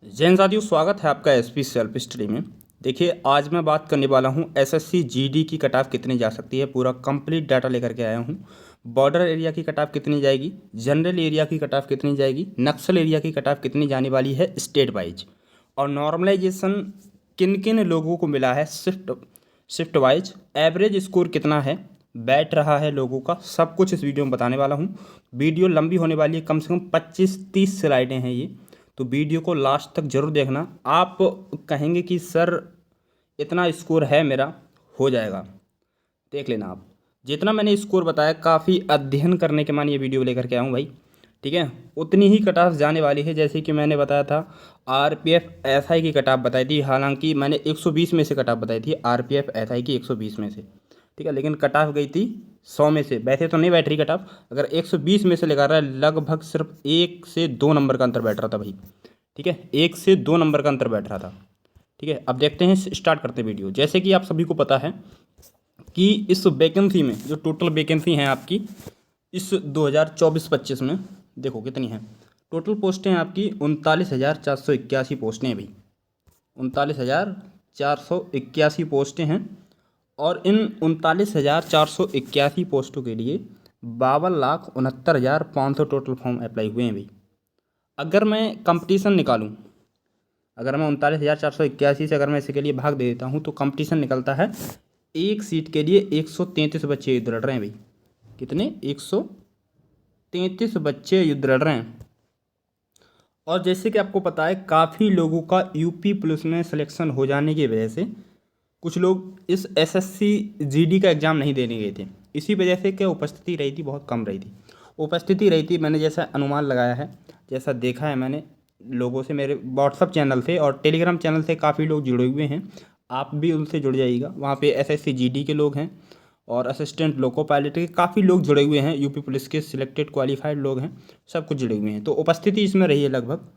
जैन साथियों, स्वागत है आपका एसपी सेल्फ स्टडी में। देखिए, आज मैं बात करने वाला हूं एसएससी जीडी की कट ऑफ कितनी जा सकती है। पूरा कंप्लीट डाटा लेकर के आया हूं। बॉर्डर एरिया की कट ऑफ कितनी जाएगी, जनरल एरिया की कट ऑफ कितनी जाएगी, नक्सल एरिया की कट ऑफ कितनी जाने वाली है स्टेट वाइज, और नॉर्मलाइजेशन किन किन लोगों को मिला है shift shift wise, average score कितना है बैठ रहा है लोगों का, सब कुछ इस वीडियो में बताने वाला हूँ। वीडियो लंबी होने वाली है, कम से कम 25-30 स्लाइडें हैं ये, तो वीडियो को लास्ट तक जरूर देखना। आप कहेंगे कि सर इतना स्कोर है मेरा, हो जाएगा, देख लेना आप। जितना मैंने स्कोर बताया काफ़ी अध्ययन करने के मान ये वीडियो लेकर के आया हूँ भाई, ठीक है। उतनी ही कट ऑफ जाने वाली है जैसे कि मैंने बताया था। आरपीएफ एसआई की कट ऑफ बताई थी, हालांकि मैंने 120 में से कट ऑफ बताई थी आरपीएफ एसआई की 120 में से, ठीक है, लेकिन कट ऑफ गई थी 100 में से। वैसे तो नहीं बैठ रही कट ऑफ, अगर 120 में से लगा रहा है लगभग सिर्फ 1 से 2 नंबर का अंतर बैठ रहा था भाई, ठीक है, 1 से 2 नंबर का अंतर बैठ रहा था, ठीक है। अब देखते हैं, स्टार्ट करते हैं वीडियो। जैसे कि आप सभी को पता है कि इस वैकेंसी में जो टोटल वैकेंसी हैं आपकी इस 2024-25 में, देखो कितनी हैं। टोटल पोस्टें हैं आपकी 39,481 पोस्टें हैं भाई, 39,481 पोस्टें हैं। और इन 39,481 पोस्टों के लिए 52,69,500 टोटल फॉर्म अप्लाई हुए हैं भाई। अगर मैं कंपटीशन निकालूं, अगर मैं 39,481 से अगर मैं इसके लिए भाग दे देता हूं तो कंपटीशन निकलता है एक सीट के लिए 133 बच्चे युद्ध लड़ रहे हैं भाई। कितने? 133 बच्चे युद्ध लड़ रहे हैं। और जैसे कि आपको पता है काफ़ी लोगों का यूपी पुलिस में सिलेक्शन हो जाने की वजह से कुछ लोग इस एसएससी जीडी का एग्ज़ाम नहीं देने गए थे। इसी वजह से क्या उपस्थिति रही थी, बहुत कम रही थी। उपस्थिति रही थी, मैंने जैसा अनुमान लगाया है, जैसा देखा है मैंने लोगों से, मेरे व्हाट्सअप चैनल से और टेलीग्राम चैनल से काफ़ी लोग जुड़े हुए हैं। आप भी उनसे जुड़ जाइएगा, वहाँ पे एसएससी जीडी के लोग हैं और असिस्टेंट लोको पायलट के काफ़ी लोग जुड़े हुए हैं, यूपी पुलिस के सिलेक्टेड क्वालिफाइड लोग हैं, सब कुछ जुड़े हुए हैं। तो उपस्थिति इसमें रही है लगभग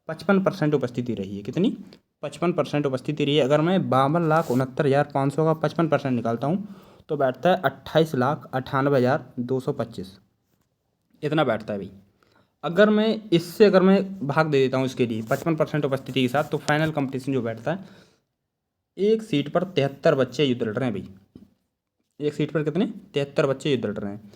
55% उपस्थिति रही है। कितनी? 55% उपस्थिति रही है। अगर मैं 52,69,500 का 55% निकालता हूँ तो बैठता है 28,98,225, इतना बैठता है भाई। अगर मैं इससे अगर मैं भाग दे देता हूँ इसके लिए 55% उपस्थिति के साथ, तो फाइनल कंपटीशन जो बैठता है, एक सीट पर 73 बच्चे युद्ध लड़ रहे हैं भाई। एक सीट पर कितने? 73 बच्चे युद्ध लड़ रहे हैं।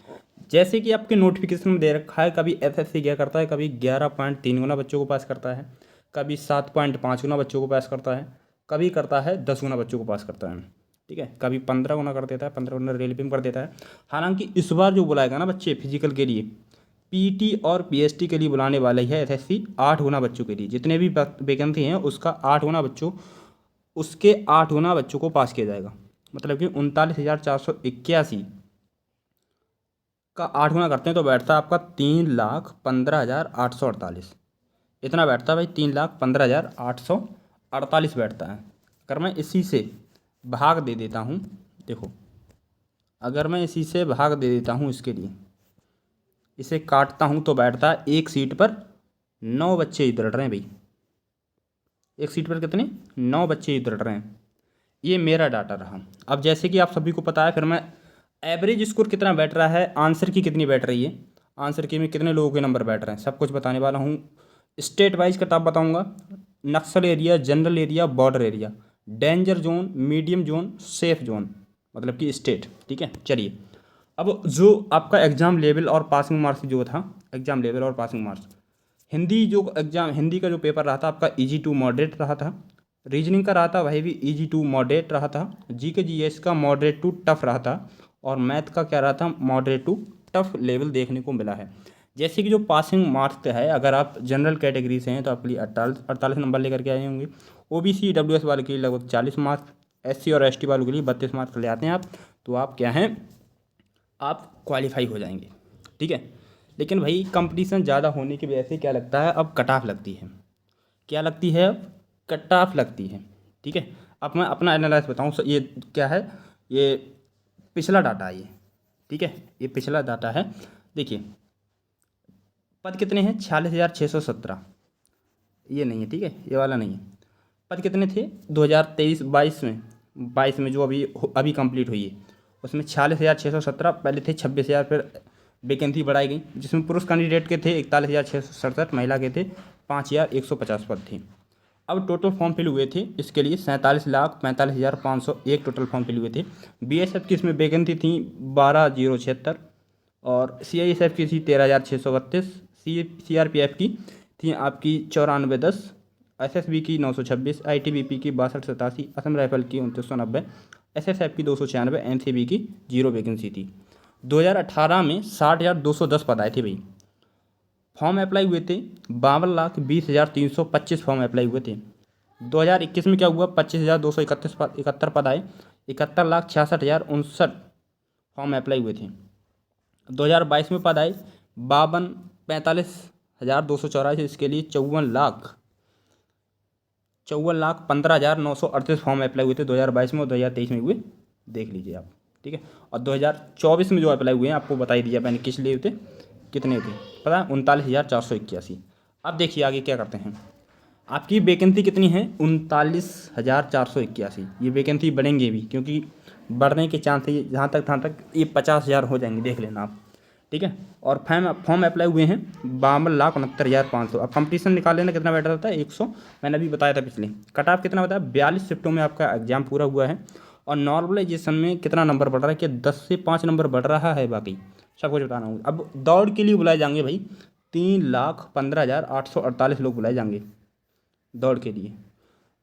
जैसे कि आपके नोटिफिकेशन में दे रखा है, कभी एसएससी क्या करता है, कभी 11.3 गुना बच्चों को पास करता है, कभी 7.5 गुना बच्चों को पास करता है, कभी करता है 10 गुना बच्चों को पास करता है, ठीक है, कभी 15 गुना कर देता है, 15 गुना रेलवे में कर देता है। हालांकि इस बार जो बुलाएगा ना बच्चे फिजिकल के लिए, पीटी और पीएसटी के लिए बुलाने वाला है एसएससी 8 गुना बच्चों के लिए। जितने भी वैकेंसी हैं उसका 8 गुना बच्चों, उसके 8 गुना बच्चों को पास किया जाएगा। मतलब कि 39,481 का 8 गुना करते हैं तो बैठता है आपका 3,15,848, इतना बैठता है भाई, 3,15,848 बैठता है। अगर मैं इसी से भाग दे देता हूँ, देखो, अगर मैं इसी से भाग दे देता हूँ इसके लिए, इसे काटता हूँ तो बैठता है एक सीट पर 9 बच्चे इधर लड़ रहे हैं भाई। एक सीट पर कितने? 9 बच्चे इधर लड़ रहे हैं। ये मेरा डाटा रहा। अब जैसे कि आप सभी को पता है, फिर मैं एवरेज स्कोर कितना बैठ रहा है, आंसर की कितनी बैठ रही है, आंसर की में कितने लोगों के नंबर बैठ रहे हैं, सब कुछ बताने वाला हूँ। स्टेट वाइज कटाप बताऊँगा, Naxal area, general area, border area, danger zone, medium zone, safe zone, मतलब कि स्टेट, ठीक है। चलिए, अब जो आपका एग्ज़ाम लेवल और पासिंग मार्क्स जो था, एग्ज़ाम लेवल और पासिंग मार्क्स, हिंदी जो एग्ज़ाम, हिंदी का जो पेपर रहा था आपका इजी टू मॉडरेट रहा था, रीजनिंग का रहा था वही भी इजी टू मॉडरेट रहा था, जीके जीएस का मॉडरेट टू टफ रहा था, और मैथ का क्या रहा था, मॉडरेट टू टफ लेवल देखने को मिला है। जैसे कि जो पासिंग मार्क्स है, अगर आप जनरल कैटेगरी से हैं तो आपके लिए 48 नंबर लेकर के आए होंगे, ओबीसी ईडब्ल्यूएस वाले के लिए लगभग 40 मार्क्स, एससी और एसटी वालों के लिए 32 मार्क्स ले आते हैं आप, तो आप क्या हैं, आप क्वालिफाई हो जाएंगे, ठीक है। लेकिन भाई कंपटीशन ज़्यादा होने की वजह से क्या लगता है, अब कट ऑफ लगती है। क्या लगती है? अब कट ऑफ लगती है, ठीक है। अब मैं अपना एनालाइज बताऊँ, ये क्या है, ये पिछला डाटा है ये, ठीक है, ये पिछला डाटा है। देखिए पद कितने हैं, 46,617, ये नहीं है, ठीक है, ये वाला नहीं है। पद कितने थे 2023-22 में, 22 में जो अभी कंप्लीट हुई है, उसमें 46,617, पहले थे 26,000, फिर वैकेंसी बढ़ाई गई, जिसमें पुरुष कैंडिडेट के थे 41,667, महिला के थे 5,150 पद थे। अब टोटल फॉर्म फिल हुए थे इसके लिए 47,45,501 टोटल फॉर्म फिल हुए थे। बीएसएफ की इसमें वैकेंसी थी 12,076 और सीआईएसएफ की थी 13,632, सीआरपीएफ की थी आपकी 9410, एसएसबी की 926, आईटीबीपी की 6287, असम राइफल की 2990, एसएसएफ की 296, एनसीबी की 0 वैकेंसी थी। 2018 में 60,210 पद आए थे भाई। फॉर्म अप्लाई हुए थे 52,20,325 फॉर्म अप्लाई हुए थे। 2021 में क्या हुआ, 25,271 पद आए, 71,66,059 फॉर्म अप्लाई हुए थे। 2022 में पद आए 45,284, इसके लिए 54,15,938 फॉर्म अप्लाई हुए थे 2022 में और 2023 में हुए, देख लीजिए आप, ठीक है। और 2024 में जो अप्लाई हुए हैं आपको बता ही दिया मैंने किस लिए थे, कितने थे पता है, 39,481। अब देखिए आगे क्या करते हैं। आपकी वैकेंसी कितनी है, 39,481। ये वैकेंसी बढ़ेंगे भी क्योंकि बढ़ने के चांस है, जहाँ तक ये 50,000 हो जाएंगे, देख लेना आप, ठीक है। और फॉर्म अप्लाई हुए हैं 52,69,500। अब कंपटीशन निकाल लेना कितना बैठा रहता है, 100, मैंने अभी बताया था पिछले। कट ऑफ कितना बताया, 42 शिफ्टों में आपका एग्जाम पूरा हुआ है। और नॉर्मलाइजेशन में कितना नंबर बढ़ रहा है कि 10 से 5 नंबर बढ़ रहा है, बाकी सब कुछ बताना होगा। अब दौड़ के लिए बुलाए जाएंगे भाई 3,15,848 लोग बुलाए जाएंगे दौड़ के लिए।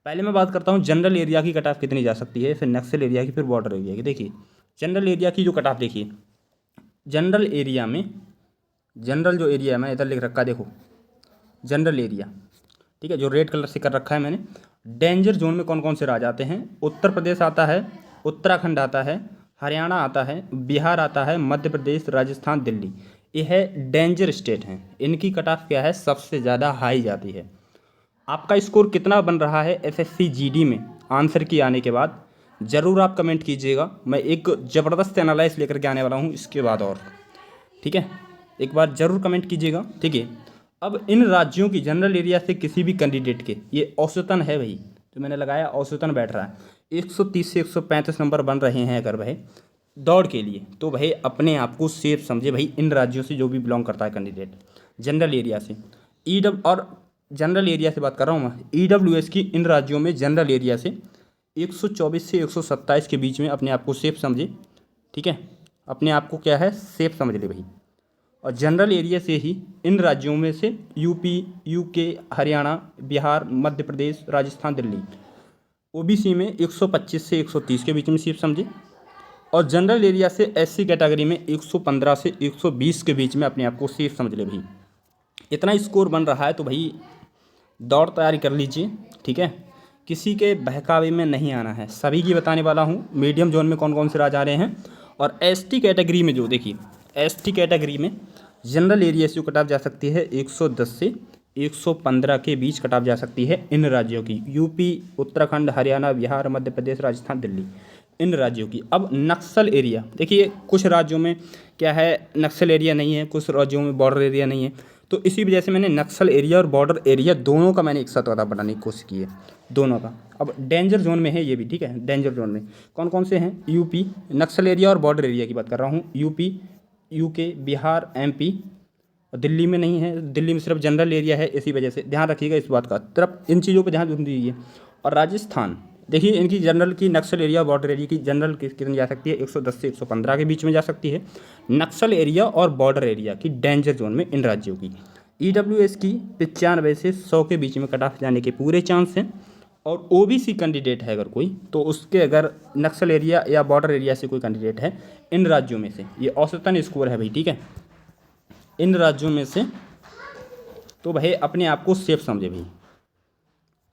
पहले मैं बात करता हूँ जनरल एरिया की कट ऑफ कितनी जा सकती है, फिर नक्सल एरिया की, फिर बॉर्डर एरिया की। देखिए जनरल एरिया की जो कट ऑफ देखिए, जनरल एरिया में, जनरल जो एरिया है मैंने इधर लिख रखा है, देखो जनरल एरिया, ठीक है, जो रेड कलर से कर रखा है मैंने। डेंजर जोन में कौन कौन से राज्य आते हैं, उत्तर प्रदेश आता है, उत्तराखंड आता है, हरियाणा आता है, बिहार आता है, मध्य प्रदेश, राजस्थान, दिल्ली। ये है डेंजर स्टेट हैं, इनकी कट ऑफ क्या है, सबसे ज़्यादा हाई जाती है। आपका स्कोर कितना बन रहा है एसएससी जीडी में आंसर की आने के बाद, ज़रूर आप कमेंट कीजिएगा। मैं एक ज़बरदस्त एनालाइज लेकर के आने वाला हूँ इसके बाद, और ठीक है, एक बार ज़रूर कमेंट कीजिएगा, ठीक है। अब इन राज्यों की जनरल एरिया से किसी भी कैंडिडेट के, ये औसतन है भाई, तो मैंने लगाया औसतन बैठ रहा है, 130 से 135 नंबर बन रहे हैं अगर भाई दौड़ के लिए, तो भाई अपने आप को सेफ समझे भाई। इन राज्यों से जो भी बिलोंग करता है कैंडिडेट जनरल एरिया से, और जनरल एरिया से बात कर रहा हूँ मैं, ईडब्ल्यूएस की इन राज्यों में जनरल एरिया से 124 से 127 के बीच में अपने आप को सेफ समझे, ठीक है, अपने आप को क्या है, सेफ समझ ले भाई। और जनरल एरिया से ही इन राज्यों में से UP, UK, Haryana, Bihar, Madhya Pradesh, Rajasthan, Delhi, OBC में 125 से 130 के बीच में सेफ समझे। और जनरल एरिया से एससी कैटेगरी में 115 से 120 के बीच में अपने आप को सेफ समझ ले भाई। इतना स्कोर बन रहा है तो भाई दौड़ तैयारी कर लीजिए, ठीक है। किसी के बहकावे में नहीं आना है, सभी की बताने वाला हूँ। मीडियम जोन में कौन कौन से राज्य आ रहे हैं, और एसटी कैटेगरी में जो देखिए, एसटी कैटेगरी में जनरल एरिया से कट ऑफ जा सकती है 110 से 115 के बीच कट ऑफ जा सकती है इन राज्यों की, यूपी, उत्तराखंड, हरियाणा, बिहार, मध्य प्रदेश, राजस्थान, दिल्ली, इन राज्यों की। अब नक्सल एरिया देखिए, कुछ राज्यों में क्या है, नक्सल एरिया नहीं है, कुछ राज्यों में बॉर्डर एरिया नहीं है, तो इसी वजह से मैंने नक्सल एरिया और बॉर्डर एरिया दोनों का मैंने एक साथ पता बनाने की कोशिश की है, दोनों का। अब डेंजर जोन में है ये भी, ठीक है। डेंजर जोन में कौन कौन से हैं, यूपी, नक्सल एरिया और बॉर्डर एरिया की बात कर रहा हूँ, यूपी, यूके, बिहार, एमपी, और दिल्ली में नहीं है, दिल्ली में सिर्फ जनरल एरिया है, इसी वजह से ध्यान रखिएगा इस बात का, तरफ इन चीज़ों पर ध्यान दीजिए। और राजस्थान देखिए, इनकी जनरल की, नक्सल एरिया बॉर्डर एरिया की जनरल कितनी जा सकती है, 110 से 115 के बीच में जा सकती है। नक्सल एरिया और बॉर्डर एरिया की डेंजर जोन में इन राज्यों की ईडब्ल्यूएस की 95 से 100 के बीच में कट ऑफ जाने के पूरे चांस हैं। और ओबीसी कैंडिडेट है अगर कोई, तो उसके अगर नक्सल एरिया या बॉर्डर एरिया से कोई कैंडिडेट है इन राज्यों में से, ये औसतन स्कोर है भाई, ठीक है, इन राज्यों में से, तो भाई अपने आप को सेफ समझे भाई,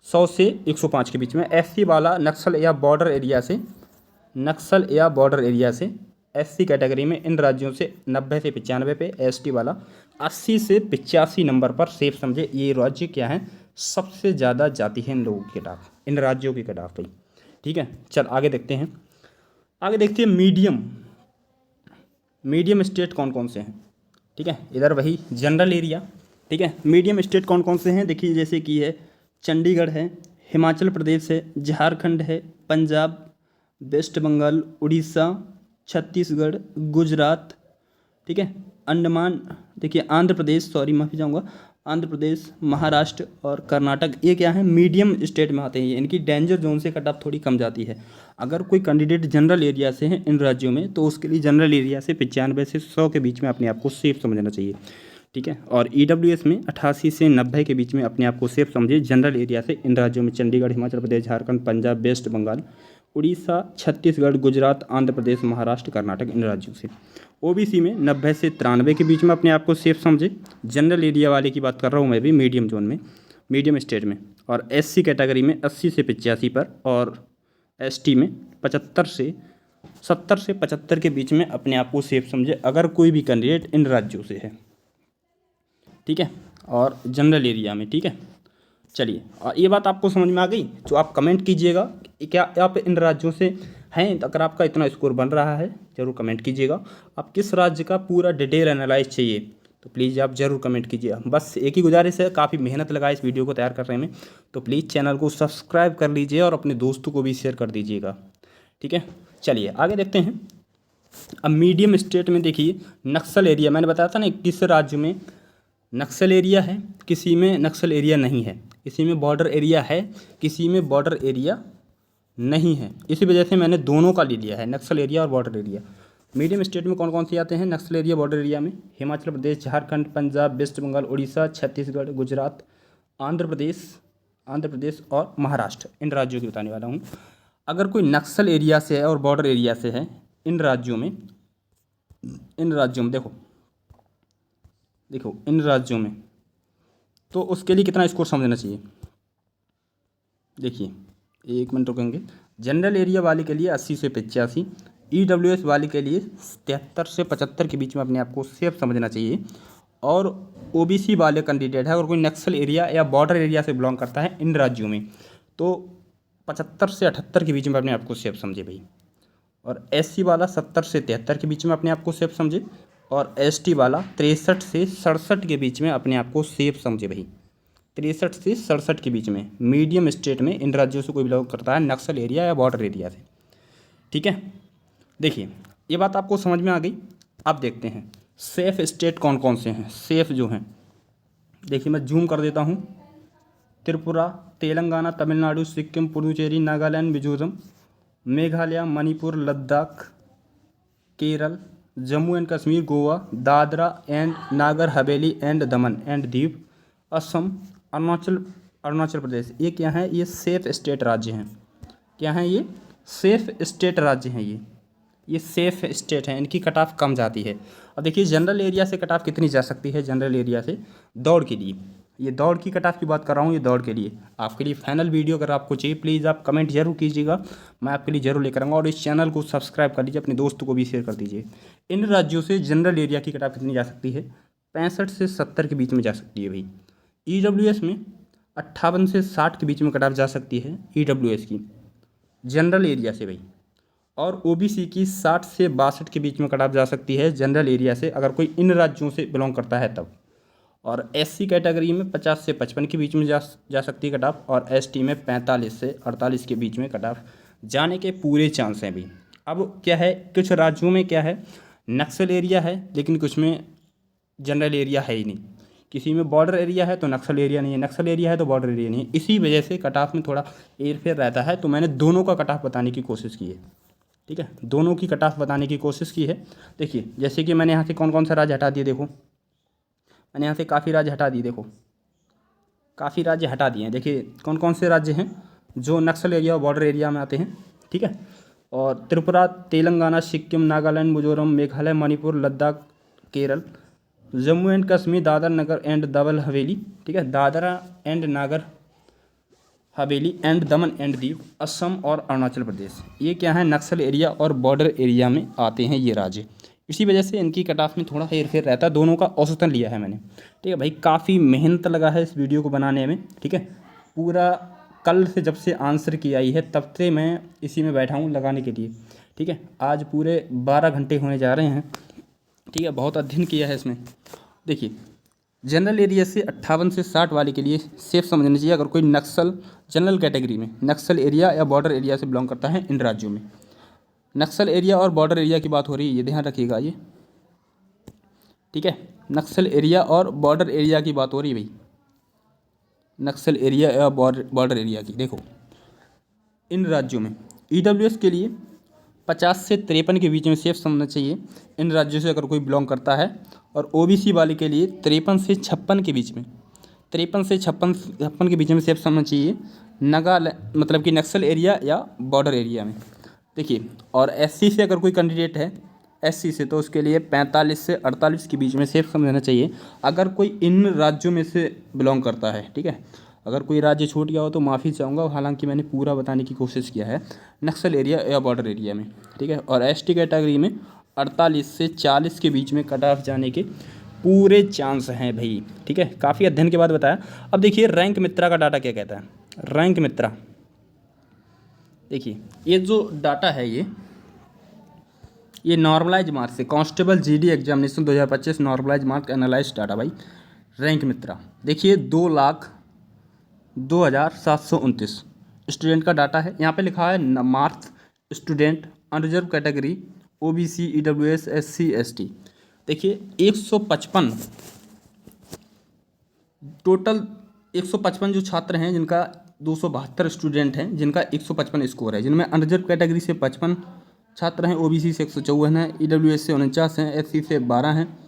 100 से 105 के बीच में। एससी वाला नक्सल या बॉर्डर एरिया से, नक्सल या बॉर्डर एरिया से एससी कैटेगरी में इन राज्यों से 90 से 95 पे, एसटी वाला 80 से 85 नंबर पर सेफ समझे। ये राज्य क्या है, सबसे ज़्यादा जाती है इन लोगों की कट ऑफ, इन राज्यों की कट ऑफ भाई, ठीक है। चल आगे देखते हैं, आगे देखते हैं मीडियम स्टेट कौन कौन से हैं, ठीक है। इधर वही जनरल एरिया, ठीक है। मीडियम स्टेट कौन कौन से हैं देखिए, जैसे कि है चंडीगढ़ है, हिमाचल प्रदेश है, झारखंड है, पंजाब, वेस्ट बंगाल, उड़ीसा, छत्तीसगढ़, गुजरात, ठीक है, अंडमान, देखिए आंध्र प्रदेश, सॉरी माफ़ी चाहूँगा, आंध्र प्रदेश, महाराष्ट्र और कर्नाटक, ये क्या है, मीडियम स्टेट में आते हैं। ये इनकी डेंजर जोन से कट ऑफ थोड़ी कम जाती है। अगर कोई कैंडिडेट जनरल एरिया से है इन राज्यों में, तो उसके लिए जनरल एरिया से 95 से 100 के बीच में अपने आप को सेफ समझना चाहिए, ठीक है। और EWS में 88 से 90 के बीच में अपने आप को सेफ समझिए जनरल एरिया से इन राज्यों में, चंडीगढ़, हिमाचल प्रदेश, झारखंड, पंजाब, वेस्ट बंगाल, उड़ीसा, छत्तीसगढ़, गुजरात, आंध्र प्रदेश, महाराष्ट्र, कर्नाटक, इन राज्यों से। OBC में 90 से 93 के बीच में अपने आप को सेफ समझे। जनरल एरिया वाले की बात कर रहा हूँ मैं भी, मीडियम जोन में, मीडियम स्टेट में। और SC कैटेगरी में 80 से 85 पर, और ST में 70 से 75 के बीच में अपने आप को सेफ समझे, अगर कोई भी कैंडिडेट इन राज्यों से है, ठीक है। और जनरल एरिया में, ठीक है। चलिए, और ये बात आपको समझ में आ गई, तो आप कमेंट कीजिएगा क्या आप इन राज्यों से हैं। अगर आपका इतना स्कोर बन रहा है, ज़रूर कमेंट कीजिएगा। आप किस राज्य का पूरा डिटेल एनालाइज चाहिए, तो प्लीज़ आप ज़रूर कमेंट कीजिएगा। बस एक ही गुजारिश है, काफ़ी मेहनत लगा इस वीडियो को तैयार करने में, तो प्लीज़ चैनल को सब्सक्राइब कर लीजिए और अपने दोस्तों को भी शेयर कर दीजिएगा, ठीक है। चलिए आगे देखते हैं। अब मीडियम स्टेट में देखिए, नक्सल एरिया, मैंने बताया था ना किस राज्य में नक्सल एरिया है, किसी में नक्सल एरिया नहीं है, किसी में बॉर्डर एरिया है, किसी में बॉर्डर एरिया नहीं है। इसी वजह से मैंने दोनों का ले लिया है, नक्सल एरिया और बॉर्डर एरिया। मीडियम स्टेट में कौन कौन से आते हैं नक्सल एरिया, बॉर्डर एरिया में? हिमाचल प्रदेश, झारखंड, पंजाब, वेस्ट बंगाल, उड़ीसा, छत्तीसगढ़, गुजरात, आंध्र प्रदेश और महाराष्ट्र, इन राज्यों की बताने वाला हूँ। अगर कोई नक्सल एरिया से है और बॉर्डर एरिया से है इन राज्यों में देखो इन राज्यों में, तो उसके लिए कितना स्कोर समझना चाहिए। देखिए, एक मिनट रुकेंगे। जनरल एरिया वाले के लिए 80 से 85, EWS वाले के लिए 73 से 75 के बीच में अपने आप को सेफ समझना चाहिए। और OBC वाले कैंडिडेट है, अगर कोई नक्सल एरिया या बॉर्डर एरिया से बिलोंग करता है इन राज्यों में, तो 75 से 78 के बीच में अपने आप को सेफ समझे भाई। और SC वाला 70 से 73 के बीच में अपने आप को सेफ समझे। और ST वाला 63 से 67 के बीच में अपने आप को सेफ समझे भाई, 63 से 67 के बीच में। मीडियम स्टेट में इन राज्यों से कोई बिलोंग करता है नक्सल एरिया या बॉर्डर एरिया से, ठीक है। देखिए, ये बात आपको समझ में आ गई। अब देखते हैं सेफ स्टेट कौन कौन से हैं, सेफ जो हैं। देखिए, मैं जूम कर देता हूँ। Tripura, Telangana, Tamil Nadu, Sikkim, Puducherry, Nagaland, Mizoram, Meghalaya, Manipur, Ladakh, Kerala, Jammu and Kashmir, Goa, Dadra and Nagar Haveli and Daman and Diu, Assam, Arunachal Pradesh. ये क्या है, ये सेफ स्टेट राज्य हैं। क्या हैं ये? सेफ स्टेट राज्य हैं ये सेफ स्टेट हैं, इनकी कट ऑफ कम जाती है। अब देखिए, जनरल एरिया से कट ऑफ कितनी जा सकती है जनरल एरिया से दौड़ के लिए। ये दौड़ की कट ऑफ की बात कर रहा हूँ, ये दौड़ के लिए। आपके लिए फाइनल वीडियो अगर आपको चाहिए, प्लीज़ आप कमेंट जरूर कीजिएगा, मैं आपके लिए जरूर लेकर आऊँगा। और इस चैनल को सब्सक्राइब कर लीजिए, अपने दोस्तों को भी शेयर कर दीजिए। इन राज्यों से जनरल एरिया की कट ऑफ कितनी जा सकती है? 65 से 70 के बीच में जा सकती है भाई। EWS में 58 से 60 के बीच में कट ऑफ जा सकती है EWS की, जनरल एरिया से भाई। और OBC की 60 से 62 के बीच में कट ऑफ जा सकती है जनरल एरिया से, अगर कोई इन राज्यों से बिलोंग करता है तब। और SC कैटेगरी में 50 से 55 के बीच में जा सकती है कट ऑफ। और ST में 45 से 48 के बीच में कट ऑफ जाने के पूरे चांस हैं भी। अब क्या है, कुछ राज्यों में क्या है, नक्सल एरिया है, लेकिन कुछ में जनरल एरिया है ही नहीं। किसी में बॉर्डर एरिया है तो नक्सल एरिया नहीं है, नक्सल एरिया है तो बॉर्डर एरिया नहीं है। इसी वजह से कट ऑफ में थोड़ा हेरफेर रहता है। तो मैंने दोनों का कट ऑफ बताने की कोशिश की है, ठीक है, दोनों की कट ऑफ बताने की कोशिश की है। देखिए, जैसे कि मैंने यहाँ से कौन कौन सा राज्य हटा दिए, देखो मैंने यहाँ से काफ़ी राज्य हटा दिए, देखो काफ़ी राज्य हटा दिए हैं। देखिए कौन कौन से राज्य हैं जो नक्सल एरिया और बॉर्डर एरिया में आते हैं, ठीक है। और त्रिपुरा, तेलंगाना, सिक्किम, नागालैंड, मिजोरम, मेघालय, मणिपुर, लद्दाख, केरल, जम्मू एंड कश्मीर, दादरा नगर एंड दमन हवेली, ठीक है, Dadra and Nagar Haveli and Daman and Diu, Assam और अरुणाचल प्रदेश। ये क्या है, नक्सल एरिया और बॉर्डर एरिया में आते हैं ये राज्य। इसी वजह से इनकी कट ऑफ में थोड़ा हेरफेर रहता है। दोनों का औसतन लिया है मैंने, ठीक है भाई। काफ़ी मेहनत लगा है इस वीडियो को बनाने में, ठीक है। पूरा कल से जब से आंसर की आई है तब से मैं इसी में बैठा हूँ लगाने के लिए, ठीक है। आज पूरे 12 घंटे होने जा रहे हैं, ठीक है, बहुत अध्ययन किया है इसमें। देखिए, जनरल एरिया से 58 से 60 वाले के लिए सेफ समझना चाहिए, अगर कोई नक्सल जनरल कैटेगरी में नक्सल एरिया या बॉर्डर एरिया से बिलोंग करता है इन राज्यों में। नक्सल एरिया और बॉर्डर एरिया की बात हो रही है, ये ध्यान रखिएगा ये, ठीक है। नक्सल एरिया और बॉर्डर एरिया की बात हो रही है भाई, नक्सल एरिया या बॉर्डर एरिया की। देखो इन राज्यों में ईडब्ल्यूएस के लिए 50 से 53 के बीच में सेफ समझना चाहिए इन राज्यों से अगर कोई बिलोंग करता है, और ओबीसी वाले के लिए 53 से 56 के बीच में, 53 से 56 के बीच में सेफ समझना चाहिए नागालैंड मतलब कि नक्सल एरिया या बॉर्डर एरिया में। देखिए और एससी से अगर कोई कैंडिडेट है एससी से, तो उसके लिए 45 से 48 के बीच में सेफ समझना चाहिए अगर कोई इन राज्यों में से बिलोंग करता है। ठीक है, अगर कोई राज्य छूट गया हो तो माफ़ी चाहूँगा, हालांकि मैंने पूरा बताने की कोशिश किया है नक्सल एरिया या बॉर्डर एरिया में। ठीक है, और एसटी कैटेगरी में 48 से 40 के बीच में कट ऑफ जाने के पूरे चांस हैं भाई। ठीक है, काफ़ी अध्ययन के बाद बताया। अब देखिए रैंक मित्रा का डाटा क्या कहता है। रैंक मित्रा, देखिए ये जो डाटा है ये नॉर्मलाइज मार्क्स से constable GD examination 2025 normalise mark analyse data भाई। रैंक मित्रा देखिए 2,02,729 स्टूडेंट का डाटा है। यहाँ पे लिखा है marks student unreserved category OBC EWS SC ST. देखिए 155 टोटल 155 जो छात्र हैं जिनका 272 स्टूडेंट हैं जिनका 155 स्कोर है, जिनमें अनरिजर्व कैटेगरी से 55 छात्र हैं, ओबीसी से 154 हैं, ईडब्ल्यूएस से 49 हैं, एससी से 12 हैं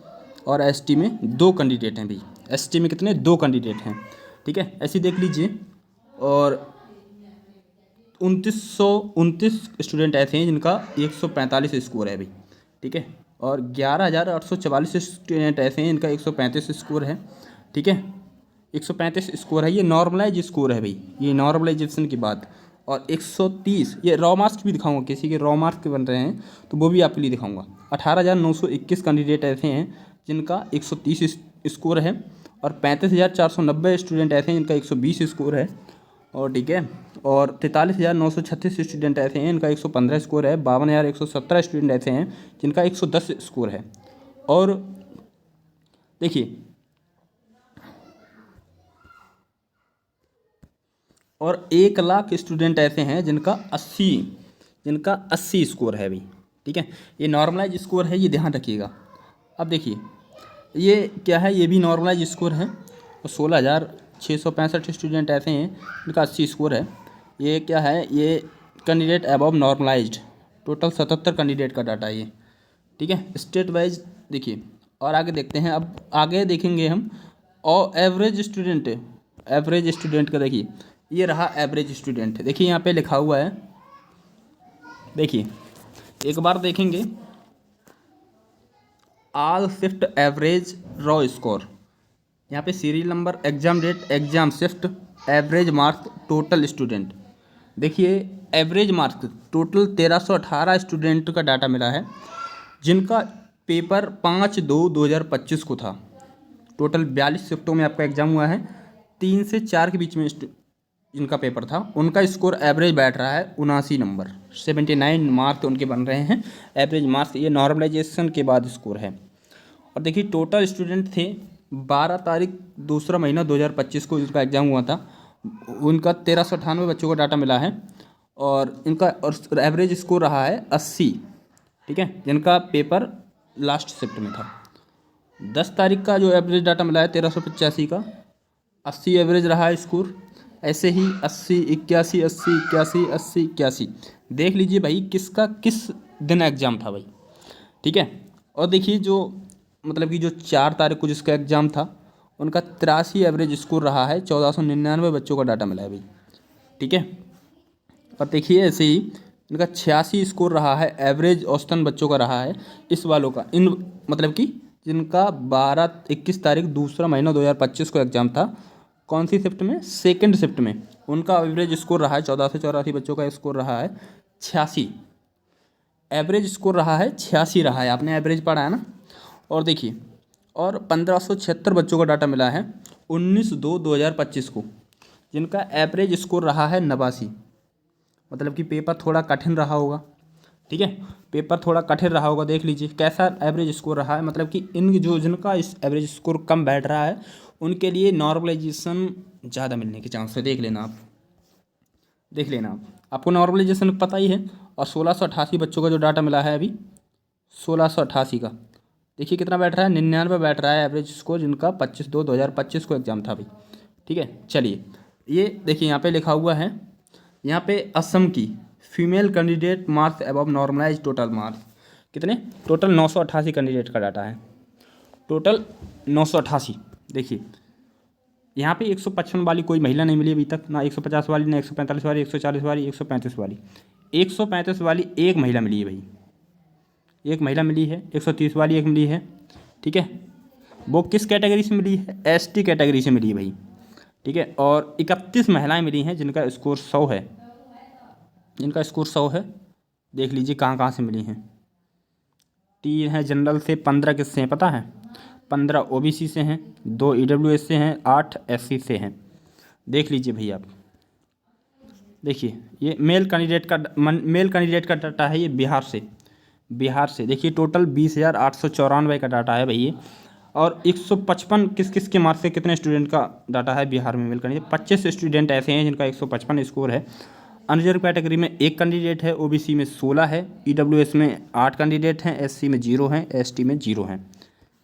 और एसटी में 2 कैंडिडेट हैं भाई। एसटी में कितने 2 कैंडिडेट हैं। ठीक है, ऐसे देख लीजिए। और 2929 स्टूडेंट ऐसे हैं जिनका 145 स्कोर है भाई। ठीक है, और 11,844 स्टूडेंट ऐसे हैं जिनका 135 स्कोर है। ठीक है, 135 स्कोर है, ये नॉर्मलाइज स्कोर है भाई, ये नॉर्मलाइजेशन की बात। और 130 ये रॉ मार्क्स भी दिखाऊंगा, किसी के रॉ मार्क्स बन रहे हैं तो वो भी आपके लिए दिखाऊंगा। 18,921 कैंडिडेट ऐसे हैं जिनका 130 स्कोर है, और 35,490 स्टूडेंट ऐसे हैं जिनका 120 स्कोर है। और ठीक है, और 43,936 स्टूडेंट ऐसे हैं जिनका 115 स्कोर है। 52,117 स्टूडेंट ऐसे हैं जिनका 110 स्कोर है। और देखिए और 1 लाख स्टूडेंट ऐसे हैं जिनका 80 स्कोर है भाई। ठीक है, ये नॉर्मलाइज स्कोर है, ये ध्यान रखिएगा। अब देखिए ये क्या है, ये भी नॉर्मलाइज स्कोर है। और 16,665 स्टूडेंट ऐसे हैं जिनका 80 स्कोर है। ये क्या है, ये candidate above normalised, total 77 candidate का डाटा है ये। ठीक है, स्टेट वाइज देखिए। और आगे देखते हैं, अब आगे देखेंगे हम। और एवरेज स्टूडेंट का देखिए, ये रहा एवरेज स्टूडेंट। देखिए यहाँ पे लिखा हुआ है, देखिए एक बार देखेंगे all shift average raw score. यहाँ पे serial number, exam date, exam shift, average marks, total student. देखिए एवरेज मार्क्स टोटल 1318 स्टूडेंट का डाटा मिला है जिनका पेपर 5/2/2025 को था। टोटल 42 शिफ्टों में आपका एग्जाम हुआ है। 3 से 4 के बीच में जिनका पेपर था उनका स्कोर एवरेज बैठ रहा है 79 नंबर, 79 मार्क्स उनके बन रहे हैं एवरेज मार्क्स। ये नॉर्मलाइजेशन के बाद स्कोर है। और देखिए टोटल स्टूडेंट थे 12 तारीख दूसरा महीना 2025 को जिनका एग्ज़ाम हुआ था, उनका 1398 बच्चों का डाटा मिला है। और इनका और एवरेज स्कोर रहा है 80। ठीक है, जिनका पेपर लास्ट शिफ्ट में था। 10 तारीख का जो एवरेज डाटा मिला है 1385 का, 80 एवरेज रहा है स्कोर। ऐसे ही 80, 81, 80, 81, 80, 81। देख लीजिए भाई किसका किस दिन एग्ज़ाम था भाई। ठीक है, और देखिए जो मतलब कि जो 4 तारीख को जिसका एग्ज़ाम था उनका 83 एवरेज स्कोर रहा है। 1499 बच्चों का डाटा मिला है भाई। ठीक है, और देखिए ऐसे ही इनका 86 स्कोर रहा है, एवरेज औसतन बच्चों का रहा है इस वालों का, इन मतलब कि जिनका 21 तारीख दूसरा महीना 2025 को एग्ज़ाम था। कौन सी शिफ्ट में, सेकंड शिफ्ट में, उनका एवरेज स्कोर रहा है 14 से 84 बच्चों का स्कोर रहा है 86। एवरेज स्कोर रहा है 86 रहा है, आपने एवरेज पढ़ा है ना। और देखिए और 1576 बच्चों का डाटा मिला है 19/2/2025 को, जिनका एवरेज स्कोर रहा है 89। मतलब कि पेपर थोड़ा कठिन रहा होगा। ठीक है, पेपर थोड़ा कठिन रहा होगा। देख लीजिए कैसा एवरेज स्कोर रहा है, मतलब कि इन जो जिनका इस एवरेज स्कोर कम बैठ रहा है उनके लिए नॉर्मलाइजेशन ज़्यादा मिलने के चांस है। देख लेना आप, आपको नॉर्मलाइजेशन पता ही है। और 1688 बच्चों का जो डाटा मिला है अभी 1688 का, देखिए कितना बैठ रहा है, 99 बैठ रहा है एवरेज स्कोर, जिनका 25/2/2025 को एग्ज़ाम था भाई। ठीक है, चलिए ये देखिए यहाँ पे लिखा हुआ है, यहाँ पे असम की female candidate marks above normalise total marks कितने, टोटल 988 कैंडिडेट का डाटा है, टोटल 988। देखिए यहाँ पे 155 वाली कोई महिला नहीं मिली अभी तक, ना 150 वाली, ना 145 वाली, 140 वाली, 135 वाली। 135 वाली एक महिला मिली है भाई, एक महिला मिली है। 130 वाली एक मिली है। ठीक है, वो किस कैटेगरी से मिली है, एसटी कैटेगरी से मिली है भाई। ठीक है, और 31 महिलाएं मिली हैं जिनका स्कोर 100 है, जिनका स्कोर 100 है। देख लीजिए कहाँ कहाँ से मिली हैं। 3 हैं जनरल से, 15 किससे हैं पता है, 15 ओबीसी से हैं, 2 ईडब्ल्यूएस से हैं, 8 एससी से हैं। देख लीजिए भैया आप, देखिए ये मेल कैंडिडेट का डाटा है, ये बिहार से। देखिए टोटल 20,894 का डाटा है भाई ये, और 155 किस किस के मार्क्स से कितने स्टूडेंट का डाटा है बिहार में मेल कैंडिडेट। 25 स्टूडेंट ऐसे हैं जिनका 155 स्कोर है। अनरिजर्व कैटेगरी में 1 कैंडिडेट है, ओबीसी में 16 है, ईडब्ल्यूएस में 8 कैंडिडेट हैं, एससी में 0 हैं, एसटी में 0 हैं।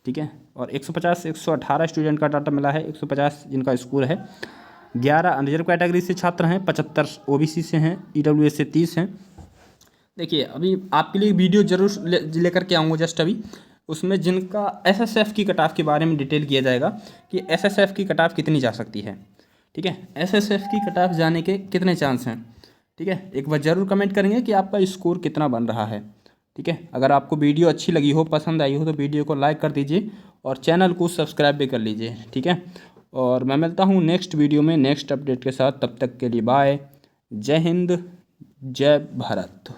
ठीक है, और 118 स्टूडेंट का डाटा मिला है, 150 जिनका स्कोर है। 11 अनरिजर्व कैटेगरी से छात्र हैं, 75 ओबीसी से हैं, ईडब्ल्यूएस से 30 हैं। देखिए अभी आपके लिए वीडियो जरूर लेकर के आऊँगा जस्ट अभी, उसमें जिनका एसएसएफ की कट ऑफ के बारे में डिटेल किया जाएगा कि एसएसएफ की कट ऑफ कितनी जा सकती है। ठीक है, एसएसएफ की कट ऑफ जाने के कितने चांस हैं। ठीक है, एक बार ज़रूर कमेंट करेंगे कि आपका स्कोर कितना बन रहा है। ठीक है, अगर आपको वीडियो अच्छी लगी हो, पसंद आई हो, तो वीडियो को लाइक कर दीजिए और चैनल को सब्सक्राइब भी कर लीजिए। ठीक है, और मैं मिलता हूँ नेक्स्ट वीडियो में नेक्स्ट अपडेट के साथ, तब तक के लिए बाय, जय हिंद, जय भारत।